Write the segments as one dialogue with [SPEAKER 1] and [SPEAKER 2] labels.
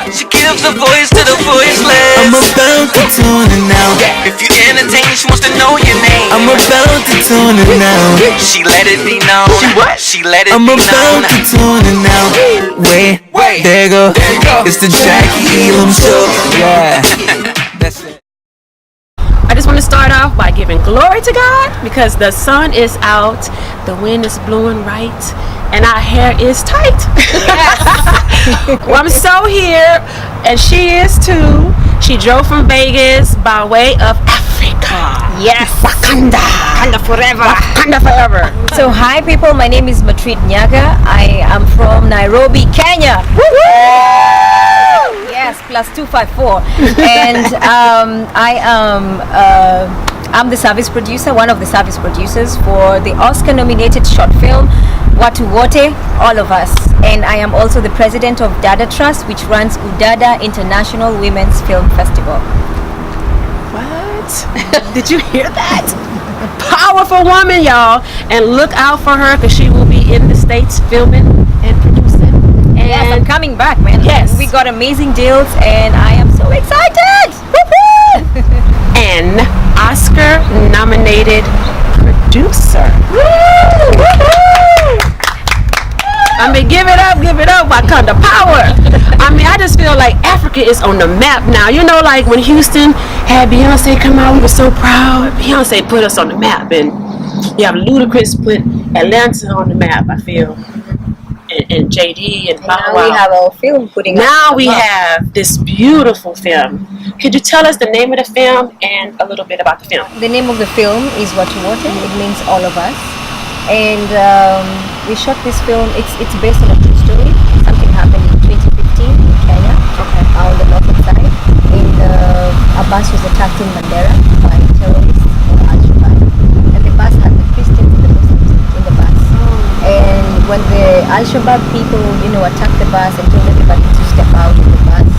[SPEAKER 1] She gives a voice to the voiceless. I'm about to tune in now. If you entertain, she wants to know your name. I'm about to tune in now. She let it be known. She let it be known. I'm about to tune in now. Wait, there you go. It's the Jackie Elam show. Yeah. That's it.
[SPEAKER 2] I just want to start off by giving glory to God because the sun is out, the wind is blowing right, and our hair is tight. Yes. Well, I'm so here, and she is too. She drove from Vegas by way of Africa.
[SPEAKER 3] Yes.
[SPEAKER 2] Wakanda.
[SPEAKER 3] Wakanda forever.
[SPEAKER 2] Wakanda forever.
[SPEAKER 3] So hi people, my name is Matrid Nyagah. I am from Nairobi, Kenya. Yes, plus 254. And I'm the service producer, one of the service producers for the Oscar-nominated short film Watu Wote, All of Us. And I am also the president of Dada Trust, which runs Udada International Women's Film Festival.
[SPEAKER 2] What? Did you hear that? Powerful woman, y'all. And look out for her because she will be in the States filming and producing. And
[SPEAKER 3] yes, I'm coming back, man.
[SPEAKER 2] Yes.
[SPEAKER 3] We got amazing deals and I am so excited. Woo-hoo!
[SPEAKER 2] An Oscar-nominated producer. I mean, give it up, Wakanda power. I mean, I just feel like Africa is on the map now. You know, like when Houston had Beyonce come out, we were so proud. Beyonce put us on the map, and you have Ludacris put Atlanta on the map, I feel. And JD and
[SPEAKER 3] now we have our film putting
[SPEAKER 2] now we have this beautiful film. Could you tell us the name of the film and a little bit about the film?
[SPEAKER 3] The name of the film is Watu Wote. It means all of us. And we shot this film. It's based on a true story. Something happened in 2015 in Kenya, on the northern side. And a bus was attacked in Mandera by terrorists or Al-Shabaab. And the bus had the Christians and the Muslims in the bus. And when the Al-Shabaab people, attacked the bus and told everybody to step out of the bus,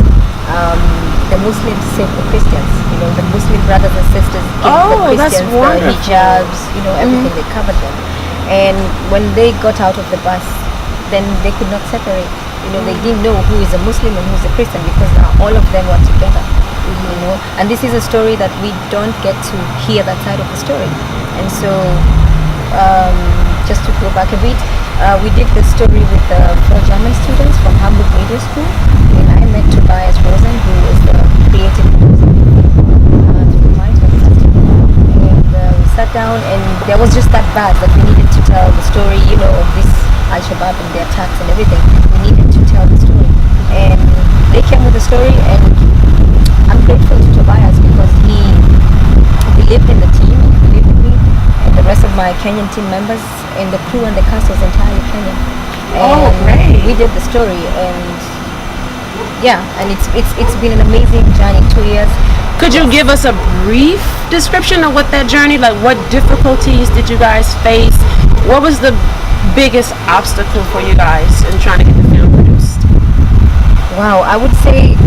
[SPEAKER 3] the Muslims saved the Christians. The Muslim brothers and sisters gave the Christians the hijabs, everything. They covered them. And when they got out of the bus, then they could not separate. They didn't know who is a Muslim and who is a Christian because now all of them were together. And this is a story that we don't get to hear that side of the story. And so, just to go back a bit, we did the story with 4 German students from Hamburg Media School. And I met Tobias Rosen, who is the creative producer through my festival. And we sat down, and there was just that bad that we needed to tell the story, of this Al-Shabaab and the attacks and everything. We needed to tell the story. And they came with the story, and I'm grateful to Tobias because he believed in the team, he believed in me, and the rest of my Kenyan team members, and the crew and the cast was entirely Kenyan. And
[SPEAKER 2] great.
[SPEAKER 3] We did the story, and and it's been an amazing journey, 2 years.
[SPEAKER 2] Could you give us a brief description of what that journey, like what difficulties did you guys face? What was the biggest obstacle for you guys in trying to get the film produced?
[SPEAKER 3] Wow, I would say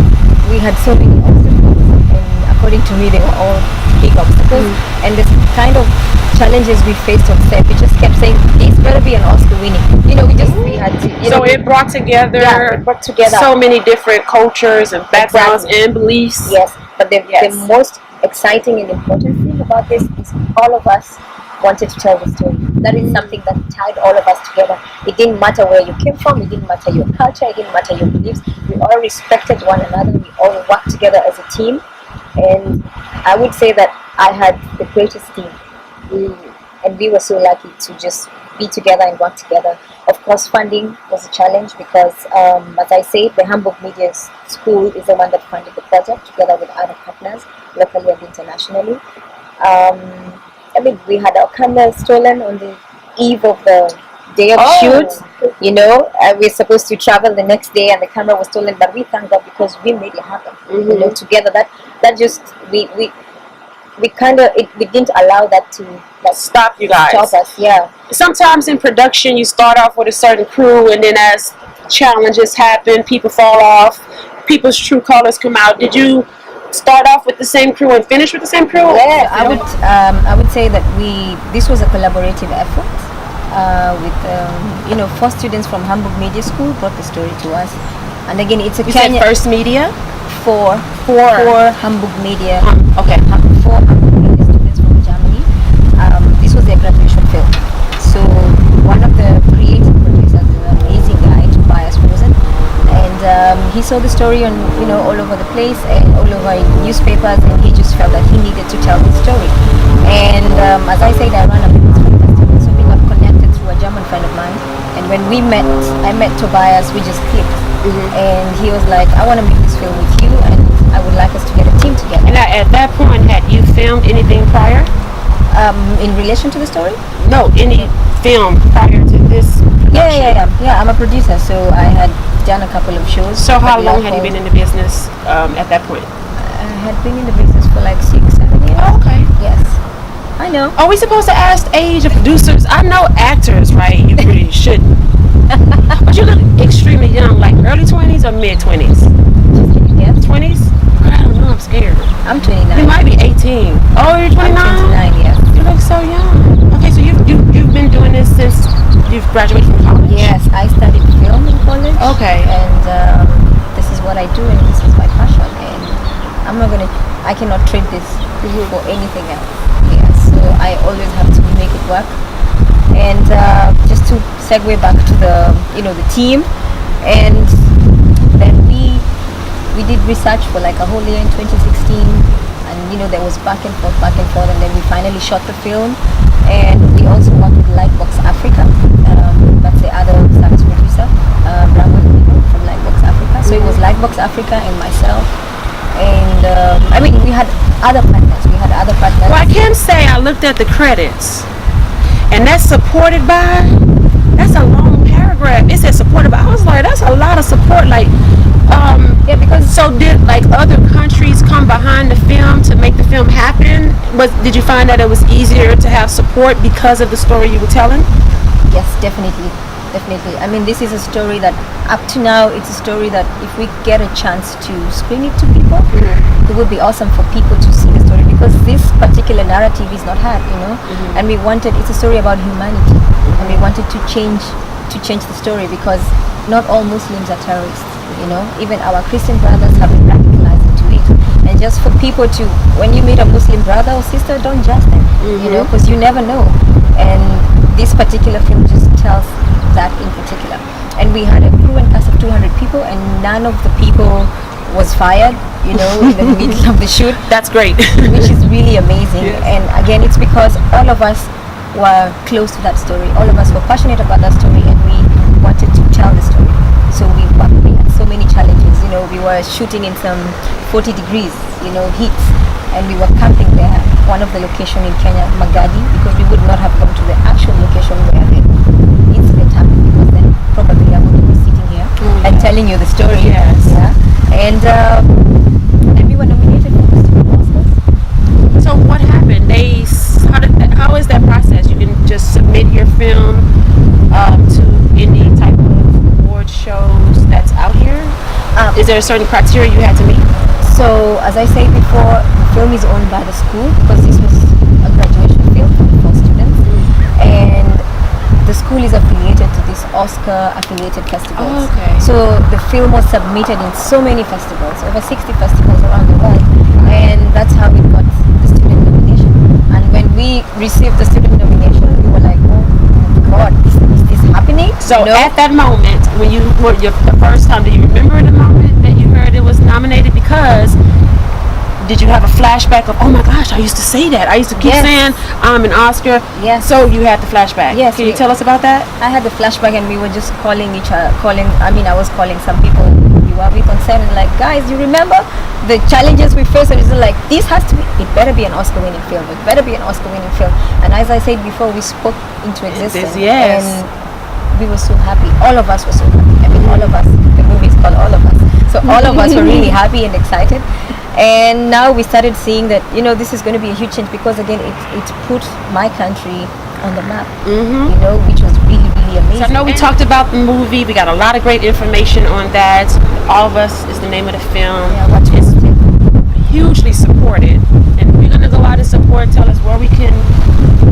[SPEAKER 3] we had so many obstacles, and according to me, they were all big obstacles. And the kind of challenges we faced on set, we just kept saying, this better be an Oscar winning. We had to.
[SPEAKER 2] So it brought together so many different cultures and backgrounds and beliefs.
[SPEAKER 3] Yes, but the most exciting and important thing about this is all of us wanted to tell the story. That is something that tied all of us together. It didn't matter where you came from, it didn't matter your culture, it didn't matter your beliefs. We all respected one another, we all worked together as a team. And I would say that I had the greatest team. And we were so lucky to just be together and work together. Of course, funding was a challenge because, as I said, the Hamburg Media School is the one that funded the project together with other partners, locally and internationally. We had our camera stolen on the eve of the day of shoot. We're supposed to travel the next day, and the camera was stolen. But we thank God because we made it happen. Together. That just we didn't allow that to
[SPEAKER 2] stop you guys.
[SPEAKER 3] Stop us. Yeah.
[SPEAKER 2] Sometimes in production, you start off with a certain crew, and then as challenges happen, people fall off. People's true colors come out. Did you start off with the same crew and finish with the same crew?
[SPEAKER 3] Yeah, I would say that this was a collaborative effort with 4 students from Hamburg Media School brought the story to us, And again, it's a
[SPEAKER 2] You
[SPEAKER 3] Kenya
[SPEAKER 2] said First Media?
[SPEAKER 3] for Hamburg Media.
[SPEAKER 2] Okay.
[SPEAKER 3] For Hamburg Media students from Germany. This was their graduation film. So one of the creative producers is an amazing guy, Tobias Rosen, and he saw the story on all over the place and all over newspapers, and he just felt that he needed to tell the story. And as I said, I ran a film festival, so we got connected through a German friend of mine. And when I met Tobias, we just clicked. And he was like, I want to make this film with you, and I would like us to get a team together.
[SPEAKER 2] And at that point, had you filmed anything prior?
[SPEAKER 3] In relation to the story?
[SPEAKER 2] No, any film prior to this production?
[SPEAKER 3] Yeah. I'm a producer, so I had done a couple of shows.
[SPEAKER 2] So how long had you been in the business at that point?
[SPEAKER 3] I had been in the business for like 6-7 years.
[SPEAKER 2] Oh, okay.
[SPEAKER 3] Yes. I know.
[SPEAKER 2] Are we supposed to ask age of producers? I know actors, right? You really shouldn't. But you look extremely young, like early 20s or mid 20s?
[SPEAKER 3] Yeah.
[SPEAKER 2] 20s? I don't know, I'm scared.
[SPEAKER 3] I'm 29.
[SPEAKER 2] You might be 18. Oh, you're 29?
[SPEAKER 3] I'm 29, yes.
[SPEAKER 2] You look so young. Okay, so you've been doing this since you've graduated from college?
[SPEAKER 3] Yes, I studied film in college.
[SPEAKER 2] Okay.
[SPEAKER 3] And this is what I do, and this is my passion. And I cannot trade this for anything else. Yeah, so I always have to make it work. And just to segue back to the team, and then we did research for like a whole year in 2016, and there was back and forth, and then we finally shot the film. And we also worked with Lightbox Africa, that's the other service producer, Bramwell from Lightbox Africa. So it was Lightbox Africa and myself, and we had other partners.
[SPEAKER 2] Well, I can say I looked at the credits, and that's supported by. That's a long paragraph. It says supported by. I was like, that's a lot of support. Like, because so did like other countries come behind the film to make the film happen? Did you find that it was easier to have support because of the story you were telling?
[SPEAKER 3] Yes, definitely. This is a story that up to now, it's a story that if we get a chance to screen it to people, it would be awesome for people to see the story, because this particular narrative is not hard, and it's a story about humanity, and we wanted to change the story, because not all Muslims are terrorists, even our Christian brothers have been radicalized into it. And just for people to, when you meet a Muslim brother or sister, don't judge them, because you never know. And this particular film just tells that in particular. And we had a crew and cast of 200 people, and none of the people was fired, in the middle of the shoot.
[SPEAKER 2] That's great.
[SPEAKER 3] Which is really amazing.
[SPEAKER 2] Yes.
[SPEAKER 3] And again, it's because all of us were close to that story. All of us were passionate about that story, and we wanted to tell the story. So we had so many challenges. We were shooting in some 40 degrees, heat, and we were camping there. One of the location in Kenya, Magadi, because we would not have gone to the actual location where the incident happened, because then probably I would be sitting here and telling you the story.
[SPEAKER 2] Yes.
[SPEAKER 3] Yeah. And we were nominated for the Oscars.
[SPEAKER 2] So what happened? How is that process? You can just submit your film to any type of award shows that's out here? Is there a certain criteria you had to meet?
[SPEAKER 3] So as I said before, the film is owned by the school, because this was a graduation film for students, and the school is affiliated to these Oscar affiliated festivals.
[SPEAKER 2] Oh, okay.
[SPEAKER 3] So the film was submitted in so many festivals, over 60 festivals around the world, and that's how we got the student nomination. And when we received the student nomination, we were like, oh God, is this happening?
[SPEAKER 2] So at that moment, when you were the first time, do you remember the moment that you heard it was nominated? Because did you have a flashback of, oh my gosh, I used to say that. I used to keep saying I'm an Oscar.
[SPEAKER 3] Yes.
[SPEAKER 2] So you had the flashback.
[SPEAKER 3] Yes.
[SPEAKER 2] Can you tell us about that?
[SPEAKER 3] I had the flashback, and we were just calling each other. I was calling some people we were with on set, and like, guys, you remember the challenges we faced? And it's like, it better be an Oscar-winning film. It better be an Oscar-winning film. And as I said before, we spoke into existence.
[SPEAKER 2] Yes.
[SPEAKER 3] And we were so happy. All of us were so happy. All of us. The movie is called All of Us. So all of us were really happy and excited. And now we started seeing that, this is going to be a huge change, because again, it put my country on the map, which was really, really amazing.
[SPEAKER 2] So I know we talked about the movie. We got a lot of great information on that. All of Us is the name of the film.
[SPEAKER 3] Yeah,
[SPEAKER 2] it's hugely supported. And we're going to go out and support. Tell us where we can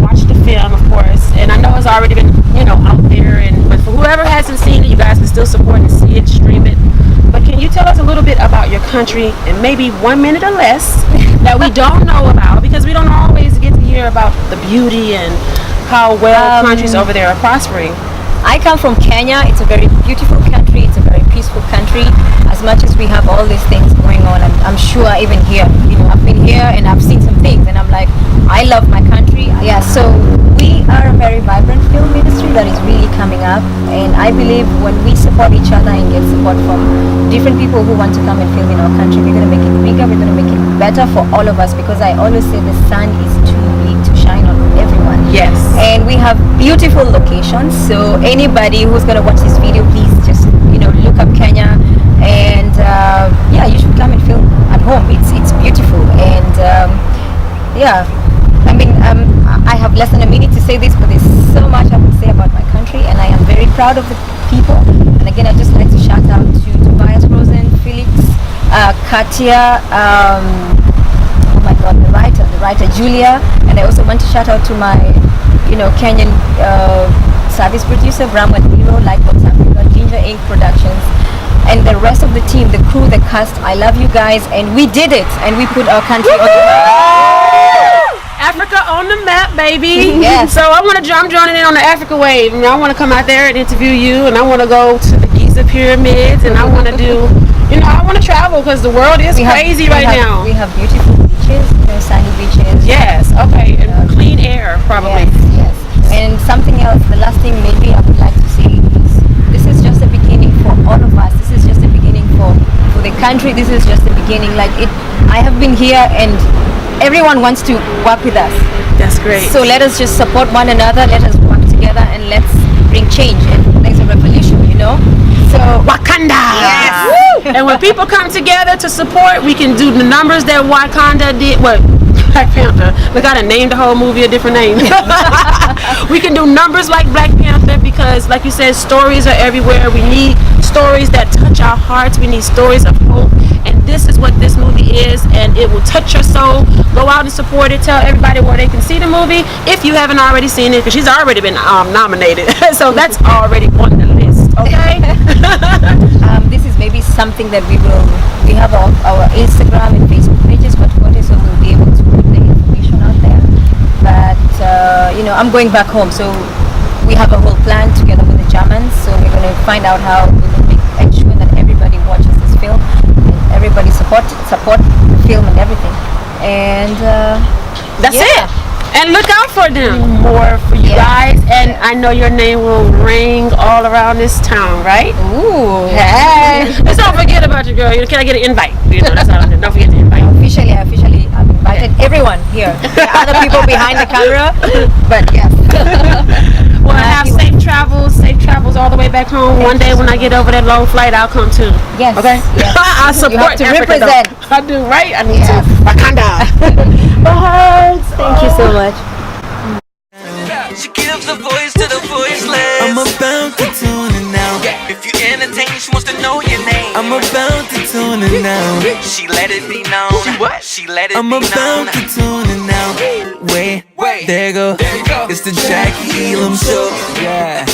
[SPEAKER 2] watch the film, of course. And I know it's already been, out there. But for whoever hasn't seen it, you guys can still support and see it, stream it But can you tell us a little bit about your country in maybe 1 minute or less that we don't know about, because we don't always get to hear about the beauty and how well countries over there are prospering.
[SPEAKER 3] I come from Kenya. It's a very beautiful country. It's a very peaceful country. As much as we have all these things going on, I'm sure even here, I've been here and I've seen some things, and I'm like, I love my country. Yeah, so we are a very vibrant film industry that is really coming up, and I believe when we support each other and get support from different people who want to come and film in our country, we're going to make it bigger, we're going to make it better for all of us, because I always say the sun is too big to shine on everyone.
[SPEAKER 2] Yes.
[SPEAKER 3] And we have beautiful locations, so anybody who's going to watch this video, please just look up Kenya, and yeah, you should come and film at home. It's beautiful, and yeah, I mean, I have less than a minute to say this, but there's so much I would say about my country, and I am very proud of the people. And again, I just like to shout out to Tobias Rosen, Felix, Katia, oh my God, the writer Julia, and I also want to shout out to my Kenyan service producer Bramwell Hero, like What's Africa, Ginger Inc. Productions, and the rest of the team, the crew, the cast. I love you guys, and we did it, and we put our country on the map.
[SPEAKER 2] Africa on the map, baby.
[SPEAKER 3] Yes.
[SPEAKER 2] So I'm joining in on the Africa wave. I want to come out there and interview you, and I want to go to the Giza pyramids, and I want to do, I want to travel, because the world is crazy right now.
[SPEAKER 3] We have beautiful beaches, sunny beaches.
[SPEAKER 2] Yes. Okay. And clean air, probably.
[SPEAKER 3] Yes. And something else, the last thing maybe I would like to say is, this is just the beginning for all of us. This is just the beginning for the country. This is just the beginning. I have been here, and everyone wants to work with us.
[SPEAKER 2] That's great.
[SPEAKER 3] So let us just support one another. Let us work together, and let's bring change. And there's a revolution, So
[SPEAKER 2] Wakanda.
[SPEAKER 3] Yes.
[SPEAKER 2] And when people come together to support, we can do the numbers that Wakanda did. What? Black Panther. We gotta name the whole movie a different name. We can do numbers like Black Panther, because, like you said, stories are everywhere. We need stories that touch our hearts. We need stories of hope. And this is what this movie is, and it will touch your soul. Go out and support it. Tell everybody where they can see the movie if you haven't already seen it, because she's already been nominated. So that's already on the list. Okay.
[SPEAKER 3] This is maybe something that we have our Instagram and Facebook pages, so we'll be able to put the information out there. But I'm going back home, so we have a whole plan together with the Germans. So we're going to find out how we can ensure that everybody watches this film, and everybody support the film and everything. And
[SPEAKER 2] that's it. And look out for them. More for you guys. And I know your name will ring all around this town, right?
[SPEAKER 3] Ooh.
[SPEAKER 2] Hey. Let's not forget about your girl. Can I get an invite? That's all. Don't forget to invite.
[SPEAKER 3] Officially, I've invited everyone here. There are other people behind the camera, but yes.
[SPEAKER 2] Well, have safe travels all the way back home. One day when I get over that long flight, I'll come too.
[SPEAKER 3] Yes.
[SPEAKER 2] Okay.
[SPEAKER 3] Yes.
[SPEAKER 2] I support
[SPEAKER 3] you have to
[SPEAKER 2] Africa,
[SPEAKER 3] represent.
[SPEAKER 2] though. I do, right? I need to. Wakanda.
[SPEAKER 3] Thank you so much.
[SPEAKER 1] She gives a voice to the voiceless. I'm about to tune in now. If you entertain, she wants to know your name. I'm about to tune in now. She let it be known. She let it be known. I'm about to tune in now. Wait, there you go. It's the Jackie Elam show. Yeah.